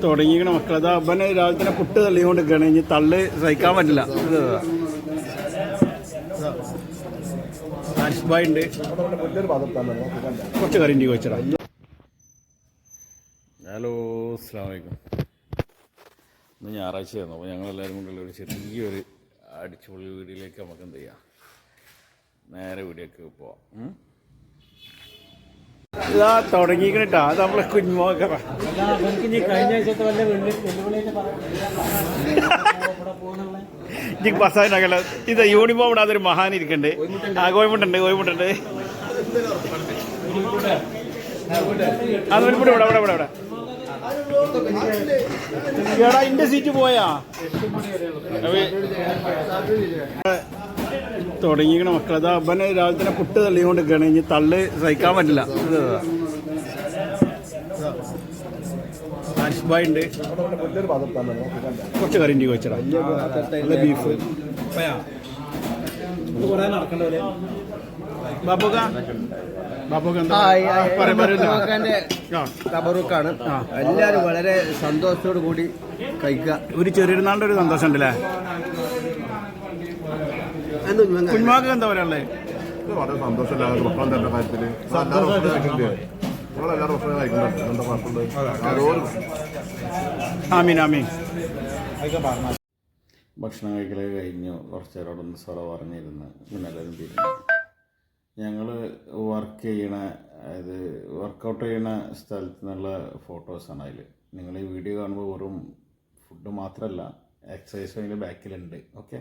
തുടങ്ങിക്കണ മക്കളതാ അവനെ രാവിലെ തന്നെ പുട്ട് തള്ളിക്കൊണ്ടിരിക്കുകയാണ്. ഇനി തള്ള് സഹിക്കാൻ പറ്റില്ല. ബായ് ഉണ്ട്, കുറച്ച് കറിൻ്റെ ചോദിച്ചടാ. ഹലോ, അസ്സലാമു അലൈക്കും. ഇന്ന് ഞായറാഴ്ചയായിരുന്നു. അപ്പോൾ ഞങ്ങളെല്ലാവരും കൊണ്ടുള്ള ഒരു ചെറിയൊരു അടിച്ചുപൊളി വീഡിയോയിലേക്ക് നമുക്ക് എന്ത് ചെയ്യാം, നേരെ വീഡിയോക്ക് പോവാം. ഇതാ തുടങ്ങിക്കണിട്ടാ, അത് നമ്മളെ കുഞ്ഞുമോക്ക ബസ്സായിട്ടാക്കല്ല. ഇത് യൂണിഫോം ഇടാതൊരു മഹാനിരിക്കണ്ട്. ആ കോഴിമുട്ടുണ്ട് അത് ഇവിടെ ഇവിടെ ഇവിടെ ഇവിടെ എടാ ഇന്റെ സീറ്റ് പോയാ. തുടങ്ങിക്കണ മക്കളതാ അവനെ രാവിലെ തന്നെ പുട്ട് തള്ളിക്കൊണ്ടിരിക്കുകയാണ്. ഇനി തള്ള് സഹിക്കാൻ പറ്റില്ല. ബായ് ഉണ്ട്, കുറച്ച് കറിൻ്റെ ചോദിച്ചടാ. ബീഫ് തബറുക്കാണ്. എല്ലാവരും വളരെ സന്തോഷത്തോടു കൂടി കഴിക്കുക. ഒരു ചെറിയൊരുനാളിൻ്റെ ഒരു സന്തോഷം ഉണ്ടല്ലേ. കുഞ്ഞുമാക്ക് എന്താ പറയാനുള്ളത്? വളരെ സന്തോഷമില്ലാതെ ഭക്ഷണം തരുന്ന കാര്യത്തിൽ ഭക്ഷണം കഴിക്കലൊക്കെ കഴിഞ്ഞു. കുറച്ച് നേരം അവിടെ ഒന്ന് സ്വറ പറഞ്ഞിരുന്ന് പിന്നെ എല്ലാവരും തിരിഞ്ഞു. ഞങ്ങൾ വർക്ക് ചെയ്യണ, അതായത് വർക്കൗട്ട് ചെയ്യണ സ്ഥലത്ത് നിന്നുള്ള ഫോട്ടോസാണ് അതിൽ. നിങ്ങൾ ഈ വീഡിയോ കാണുമ്പോൾ വെറും ഫുഡ് മാത്രമല്ല, എക്സസൈസും അതിൻ്റെ ബാക്കിലുണ്ട്. ഓക്കെ.